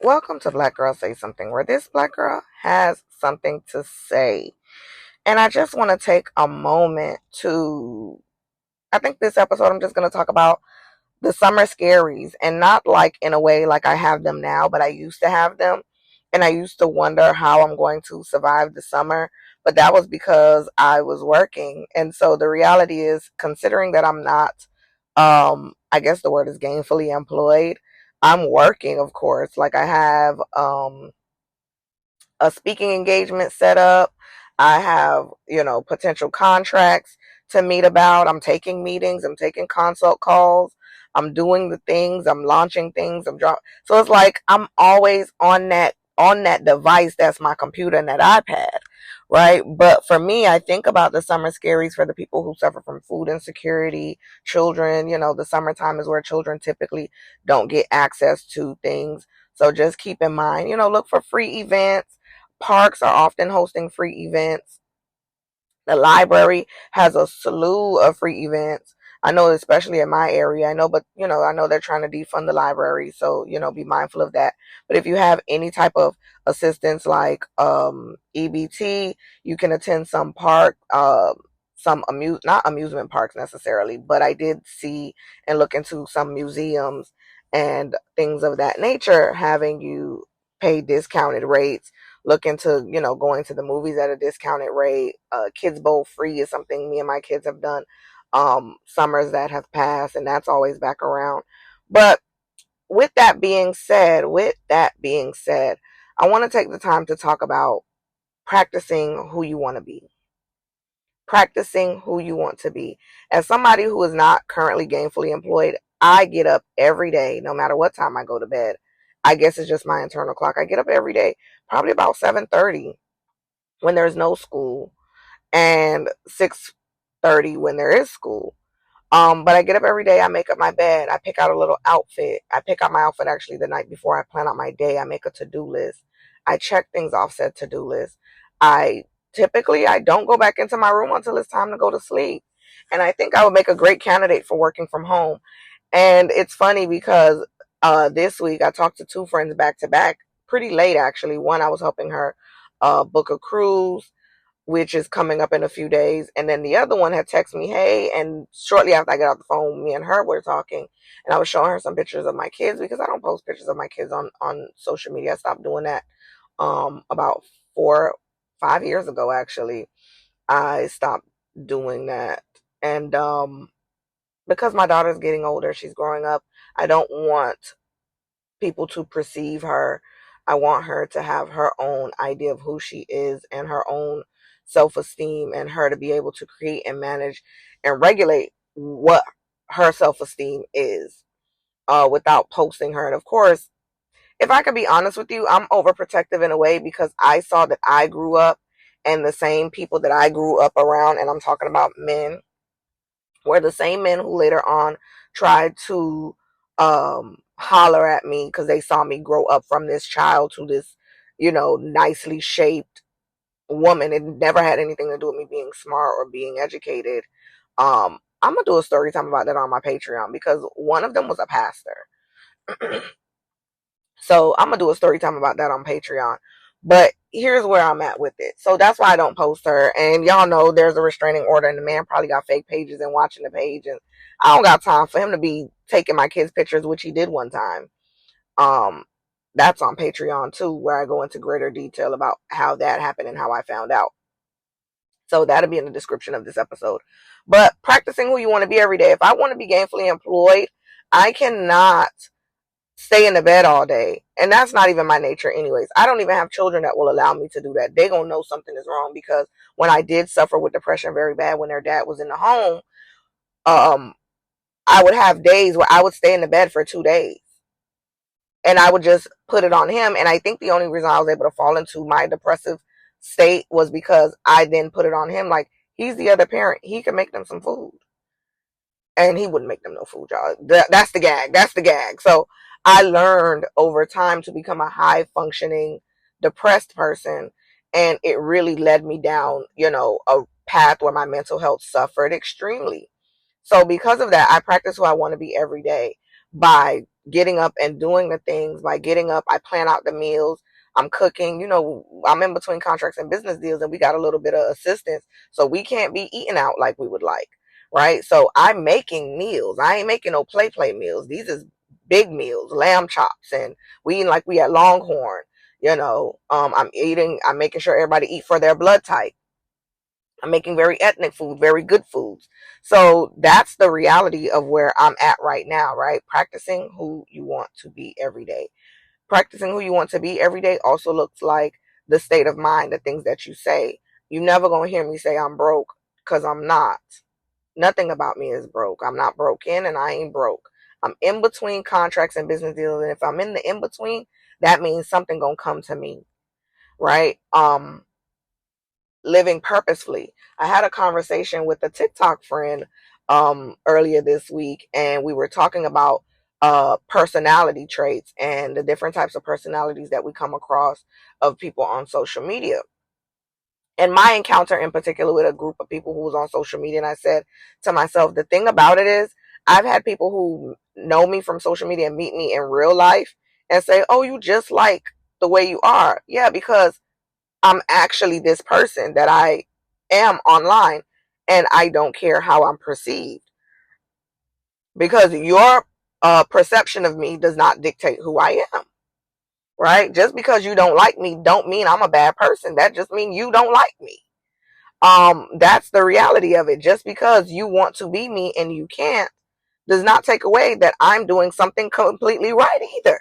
Welcome to Black Girl Say Something, where this black girl has something to say. And I just want to take a moment I think this episode I'm just going to talk about the summer scaries, and not like in a way like I have them now, but I used to have them. And I used to wonder how I'm going to survive the summer. But that was because I was working. And so the reality is, considering that I'm not, I guess the word is gainfully employed, I'm working, of course. Like I have, a speaking engagement set up. I have, potential contracts to meet about. I'm taking meetings. I'm taking consult calls. I'm doing the things. I'm launching things. So it's like I'm always on that device that's my computer and that iPad, right? But for me, I think about the summer scaries for the people who suffer from food insecurity, children. The summertime is where children typically don't get access to things. So just keep in mind, look for free events. Parks are often hosting free events. The library has a slew of free events. I know, especially in my area. I know, but I know they're trying to defund the library, so be mindful of that. But if you have any type of assistance like EBT, you can attend some park, some not amusement parks necessarily, but I did see and look into some museums and things of that nature, having you pay discounted rates. Look into, going to the movies at a discounted rate. Kids Bowl free is something me and my kids have done summers that have passed, and that's always back around. But with that being said, I want to take the time to talk about practicing who you want to be. Practicing who you want to be. As somebody who is not currently gainfully employed, I get up every day, no matter what time I go to bed. I guess it's just my internal clock. I get up every day, probably about 7:30 when there's no school, and 6:30 when there is school. But I get up every day. I make up my bed. I pick out a little outfit. I pick out my outfit actually the night before I plan out my day. I make a to-do list. I check things off said to-do list. I I don't go back into my room until it's time to go to sleep. And I think I would make a great candidate for working from home. And it's funny because this week I talked to two friends back to back, pretty late actually. One, I was helping her book a cruise, which is coming up in a few days. And then the other one had texted me, hey, and shortly after I got off the phone, me and her were talking, and I was showing her some pictures of my kids because I don't post pictures of my kids on social media. I stopped doing that about 5 years ago, actually. I stopped doing that. And because my daughter's getting older, she's growing up, I don't want people to perceive her. I want her to have her own idea of who she is and her own self esteem, and her to be able to create and manage and regulate what her self esteem is without posting her. And of course, if I could be honest with you, I'm overprotective in a way because I saw that I grew up, and the same people that I grew up around, and I'm talking about men, were the same men who later on tried to holler at me because they saw me grow up from this child to this, nicely shaped woman. It never had anything to do with me being smart or being educated. I'm gonna do a story time about that on my Patreon because one of them was a pastor. So I'm gonna do a story time about that on Patreon. But here's where I'm at with it. So that's why I don't post her. And y'all know there's a restraining order, and the man probably got fake pages and watching the page. And I don't got time for him to be taking my kids' pictures, which he did one time. Um, that's on Patreon too, where I go into greater detail about how that happened and how I found out. So that'll be in the description of this episode. But practicing who you want to be every day. If I want to be gainfully employed, I cannot stay in the bed all day. And that's not even my nature anyways. I don't even have children that will allow me to do that. They gonna know something is wrong because when I did suffer with depression very bad when their dad was in the home, um, I would have days where I would stay in the bed for 2 days. And I would just put it on him. And I think the only reason I was able to fall into my depressive state was because I then put it on him. Like, he's the other parent. He can make them some food. And he wouldn't make them no food, y'all. That's the gag. That's the gag. So I learned over time to become a high functioning depressed person, and it really led me down, a path where my mental health suffered extremely. So because of that, I practice who I want to be every day by getting up and doing the things. By getting up, I plan out the meals. I'm cooking. I'm in between contracts and business deals, and we got a little bit of assistance, so we can't be eating out like we would like, right? So I'm making meals. I ain't making no play meals. These is big meals, lamb chops, and we eating like we at Longhorn. I'm making sure everybody eat for their blood type. I'm making very ethnic food, very good foods. So that's the reality of where I'm at right now, right? Practicing who you want to be every day. Practicing who you want to be every day also looks like the state of mind, the things that you say. You never gonna hear me say I'm broke, because I'm not. Nothing about me is broke. I'm not broken, and I ain't broke. I'm in between contracts and business deals, and if I'm in the in between, that means something gonna come to me, right? Living purposefully. I had a conversation with a TikTok friend earlier this week, and we were talking about personality traits and the different types of personalities that we come across of people on social media. And my encounter in particular with a group of people who was on social media, and I said to myself, the thing about it is, I've had people who know me from social media and meet me in real life and say, oh, you just like the way you are. Yeah, because I'm actually this person that I am online, and I don't care how I'm perceived, because your perception of me does not dictate who I am, right? Just because you don't like me don't mean I'm a bad person. That just means you don't like me. That's the reality of it. Just because you want to be me and you can't does not take away that I'm doing something completely right either.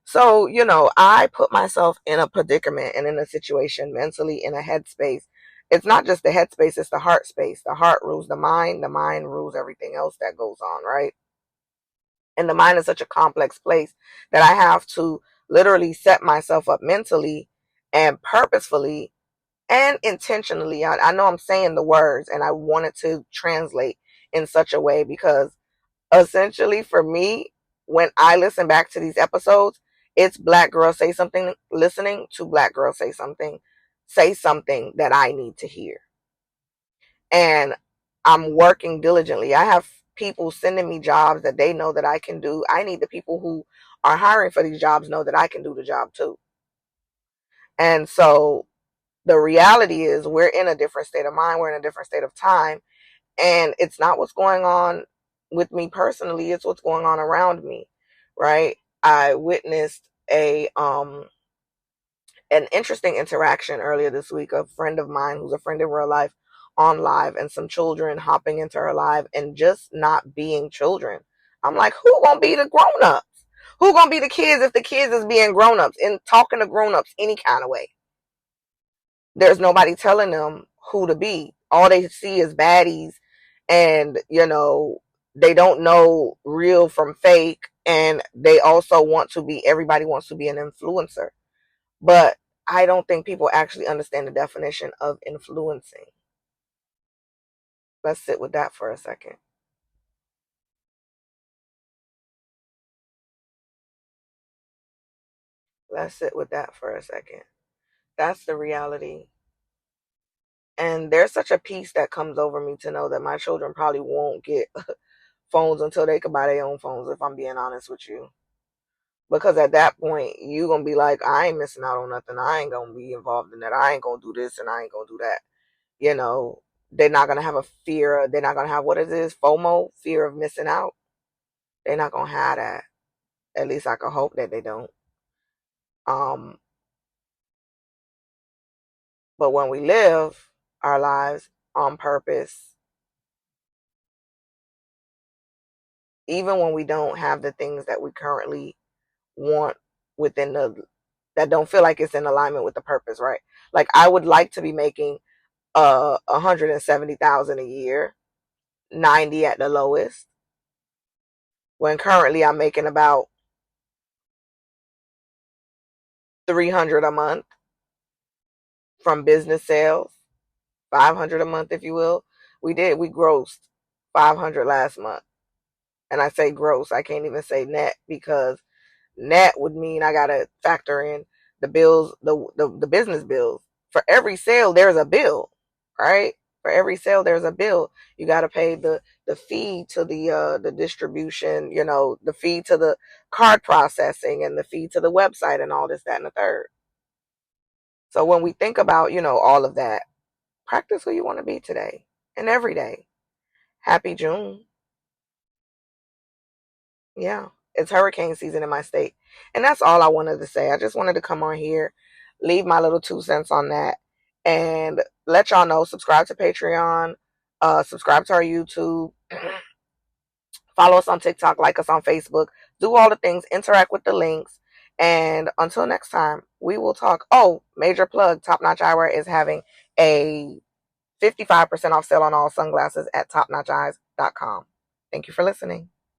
So, I put myself in a predicament and in a situation mentally, in a headspace. It's not just the headspace, it's the heart space. The heart rules the mind rules everything else that goes on, right? And the mind is such a complex place that I have to literally set myself up mentally and purposefully and intentionally. I know I'm saying the words, and I want it to translate in such a way, because essentially for me, when I listen back to these episodes, it's Black Girl Say Something, listening to Black Girl say something that I need to hear. And I'm working diligently. I have people sending me jobs that they know that I can do. I need the people who are hiring for these jobs know that I can do the job too. And so the reality is, we're in a different state of mind, we're in a different state of time, and it's not what's going on with me personally, it's what's going on around me, right? I witnessed an interesting interaction earlier this week. A friend of mine who's a friend in real life on live, and some children hopping into her live and just not being children. I'm like, who gonna be the grown-ups? Who gonna be the kids if the kids is being grown-ups and talking to grown-ups any kind of way? There's nobody telling them who to be. All they see is baddies, and they don't know real from fake, and they also everybody wants to be an influencer. But I don't think people actually understand the definition of influencing. Let's sit with that for a second. Let's sit with that for a second. That's the reality. And there's such a peace that comes over me to know that my children probably won't get phones until they can buy their own phones, if I'm being honest with you. Because at that point, you going to be like, I ain't missing out on nothing. I ain't going to be involved in that. I ain't going to do this and I ain't going to do that. They're not going to have a fear. They're not going to have, what is this? FOMO, fear of missing out. They're not going to have that. At least I can hope that they don't. Um, but when we live our lives on purpose, even when we don't have the things that we currently want that don't feel like it's in alignment with the purpose, right? Like, I would like to be making 170,000 a year, 90 at the lowest, when currently I'm making about 300 a month from business sales, 500 a month, if you will. We grossed 500 last month. And I say gross, I can't even say net, because net would mean I gotta factor in the bills, the business bills. For every sale, there's a bill, right? For every sale, there's a bill. You gotta pay the the fee to the distribution, the fee to the card processing and the fee to the website and all this, that, and the third. So when we think about, all of that, practice who you want to be today and every day. Happy June. Yeah, it's hurricane season in my state. And that's all I wanted to say. I just wanted to come on here, leave my little 2 cents on that, and let y'all know. Subscribe to Patreon, subscribe to our YouTube, follow us on TikTok, like us on Facebook, do all the things, interact with the links. And until next time, we will talk. Oh, major plug, Top Notch Eyewear is having a 55% off sale on all sunglasses at topnotcheyes.com. Thank you for listening.